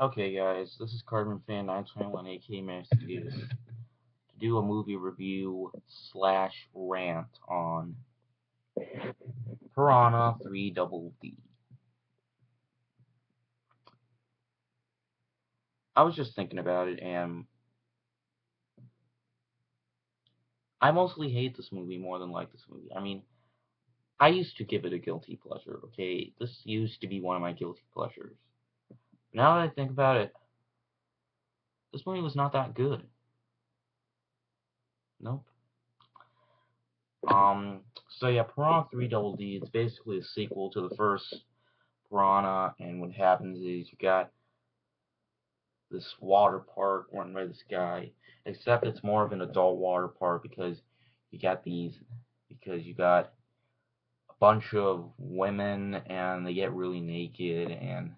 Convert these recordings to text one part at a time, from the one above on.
Okay, guys, this is Cardman Fan 921, aka Man Studios, to do a movie review slash rant on Piranha 3 Double D. I was just thinking about it, and I mostly hate this movie more than like this movie. I mean, I used to give it a guilty pleasure, okay? This used to be one of my guilty pleasures. Now that I think about it, this movie was not that good. Nope. So yeah, Piranha 3 Double D, it's basically a sequel to the first Piranha, and what happens is you got this water park run by this guy, except it's more of an adult water park you got these, because you got a bunch of women and they get really naked, and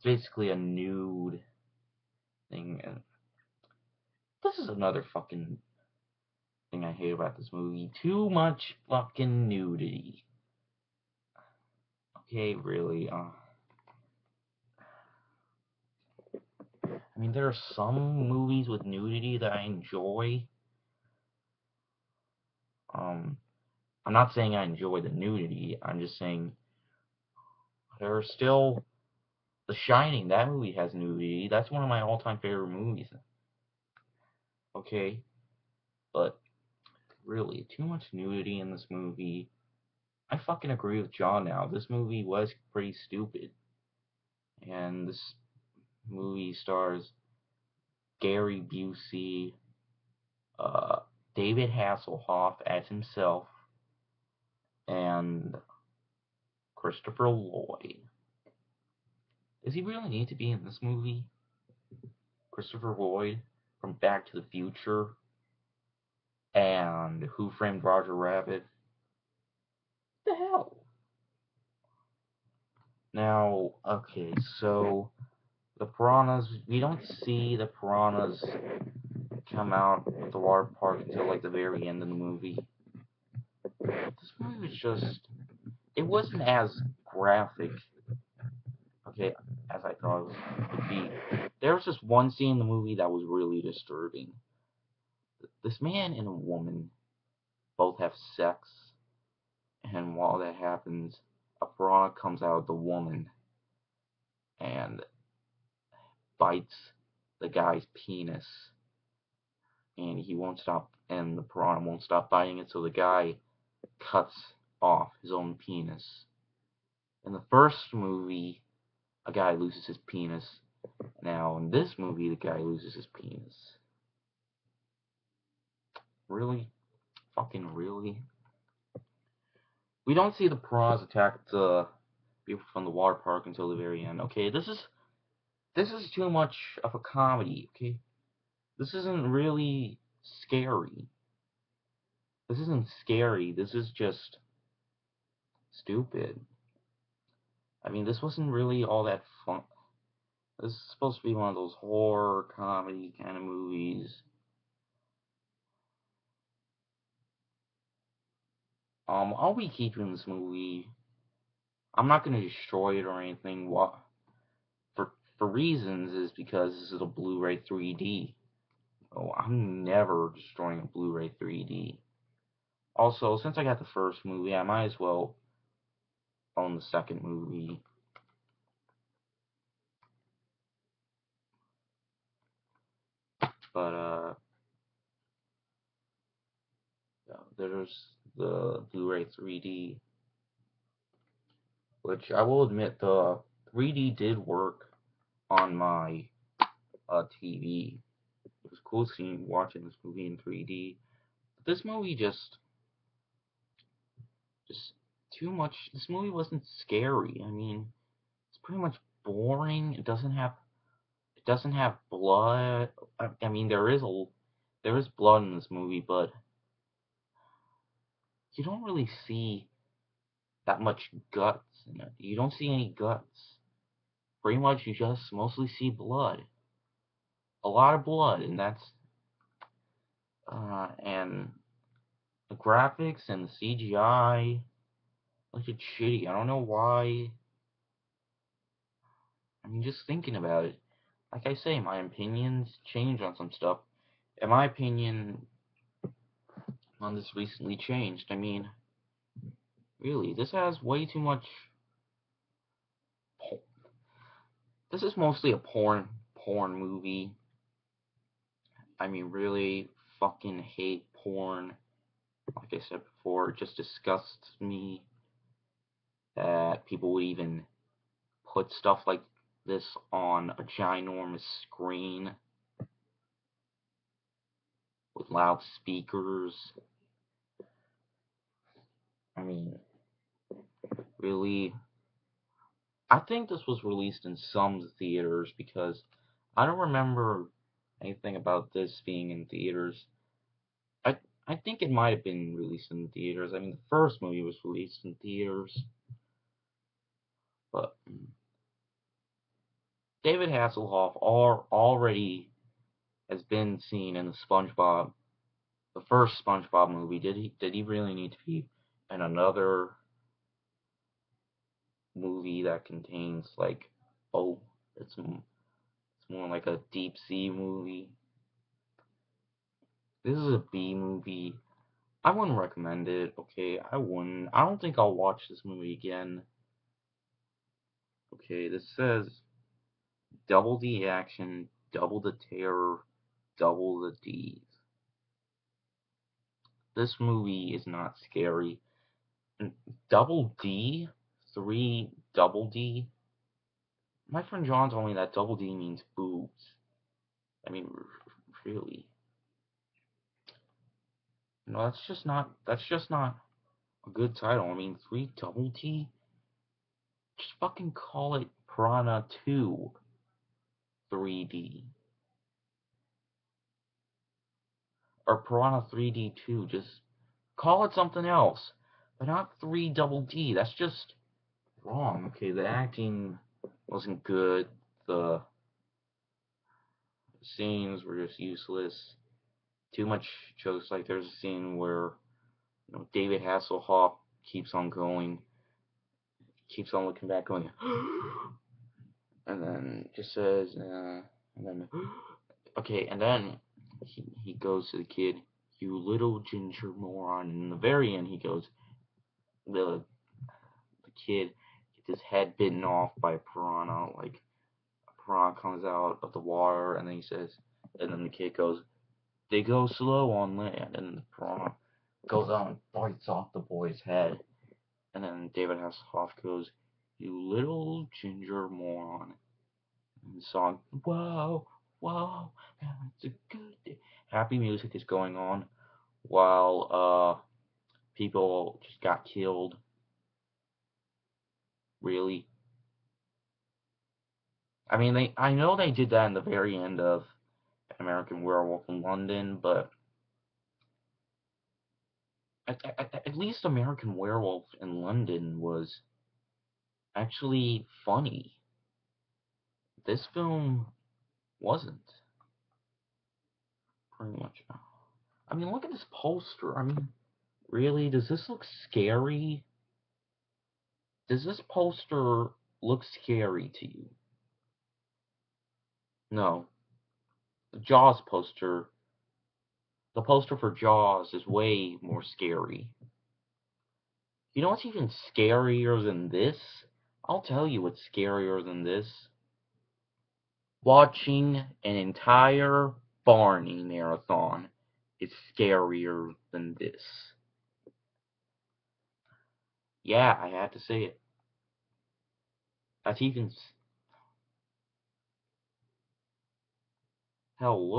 it's basically a nude thing. And this is another fucking thing I hate about this movie. Too much fucking nudity. Okay, really. I mean, there are some movies with nudity that I enjoy. Um, I'm not saying I enjoy the nudity. I'm just saying there are still The Shining. That movie has nudity. That's one of my all-time favorite movies. Okay, but really, too much nudity in this movie. I fucking agree with John now. This movie was pretty stupid, and this movie stars Gary Busey, uh, David Hasselhoff as himself, and Christopher Lloyd. Does he really need to be in this movie? Christopher Lloyd from Back to the Future and Who Framed Roger Rabbit? What the hell? Now, okay, so the piranhas, we don't see the piranhas come out of the water park until like the very end of the movie. This movie was just, it wasn't as graphic, okay, as I thought it would be. There was just one scene in the movie that was really disturbing. This man and a woman both have sex, and while that happens, a piranha comes out of the woman and bites the guy's penis, and he won't stop, and the piranha won't stop biting it, so the guy cuts off his own penis. In the first movie, a guy loses his penis. Now, in this movie, the guy loses his penis. Really? Fucking really? We don't see the piranhas attack the people from the water park until the very end. Okay, this is too much of a comedy. Okay, this isn't really scary. This isn't scary. This is just stupid. I mean, this wasn't really all that fun. This is supposed to be one of those horror comedy kind of movies. I'll be keeping this movie. I'm not gonna destroy it or anything. What for reasons is because this is a Blu-ray 3D. Oh, I'm never destroying a Blu-ray 3D. Also, since I got the first movie, I might as well own the second movie. But there's the Blu-ray 3D, which I will admit the 3D did work on my TV. It was cool watching this movie in 3D. But this movie just too much. This movie wasn't scary. I mean, it's pretty much boring. It doesn't have blood. I mean, there is blood in this movie, but you don't really see that much guts in it. You don't see any guts. Pretty much, you just mostly see blood. A lot of blood, and and the graphics and the CGI, like it's shitty. I don't know why. I mean, just thinking about it, like I say, my opinions change on some stuff. And my opinion on this recently changed. I mean, really, this has way too much. This is mostly a porn movie. I mean, really fucking hate porn. Like I said before, it just disgusts me that people would even put stuff like this on a ginormous screen with loud speakers. I mean, really, I think this was released in some theaters because I don't remember anything about this being in theaters. I I think it might have been released in theaters. I mean, the first movie was released in theaters, but David Hasselhoff already has been seen in the first SpongeBob movie. Did he really need to be in another movie that contains like, oh, it's more like a deep sea movie. This is a B movie. I wouldn't recommend it. Okay, I wouldn't. I don't think I'll watch this movie again. Okay, this says double the action, double the terror, double the D's. This movie is not scary. And double D, three double D. My friend John told me that double D means boobs. I mean, really. No, that's just not a good title. I mean, three double D. Just fucking call it Piranha 2 3D or Piranha 3D 2. Just call it something else, but not 3 double D. That's just wrong. Okay, the acting wasn't good. The scenes were just useless. Too much jokes. Like there's a scene where David Hasselhoff keeps on going, keeps on looking back, going, and then just says, and then okay, and then he goes to the kid, you little ginger moron. And in the very end, he goes, the kid gets his head bitten off by a piranha. Like a piranha comes out of the water, and then he says, and then the kid goes, they go slow on land, and the piranha goes out and bites off the boy's head. And then David Hasselhoff goes, you little ginger moron. And the song, whoa, whoa, it's a good day. Happy music is going on while people just got killed. Really. I mean, I know they did that in the very end of American Werewolf in London, but at least American Werewolf in London was actually funny. This film wasn't, pretty much. I mean, look at this poster. I mean, really, does this look scary? Does this poster look scary to you? No. The Jaws poster, the poster for Jaws is way more scary. You know what's even scarier than this? I'll tell you what's scarier than this. Watching an entire Barney marathon is scarier than this. Yeah, I had to say it. That's even hell.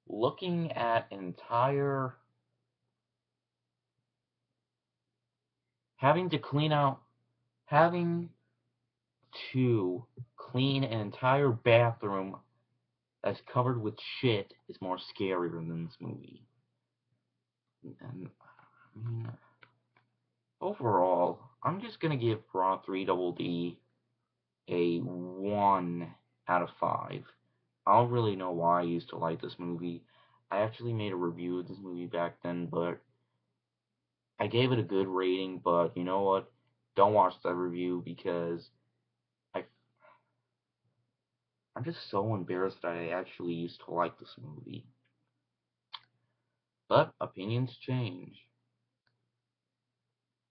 Looking at an entire, having to clean out, having to clean an entire bathroom that's covered with shit is more scarier than this movie. And I mean, overall, I'm just gonna give Raw 3 Double D a 1 out of 5. I don't really know why I used to like this movie. I actually made a review of this movie back then, but I gave it a good rating. But you know what? Don't watch that review because I I'm just so embarrassed that I actually used to like this movie. But opinions change.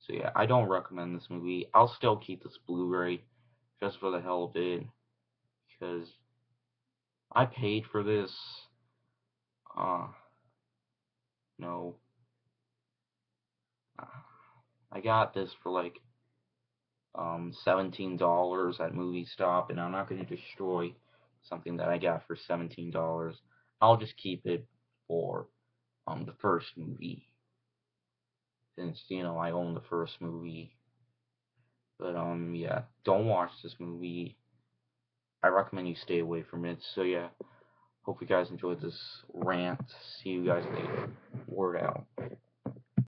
So yeah, I don't recommend this movie. I'll still keep this Blu-ray just for the hell of it, because I paid for this. Uh, no, I got this for like $17 at Movie Stop, and I'm not going to destroy something that I got for $17. I'll just keep it for the first movie, since I own the first movie. But yeah, don't watch this movie. I recommend you stay away from it. So yeah, hope you guys enjoyed this rant. See you guys later. Word out.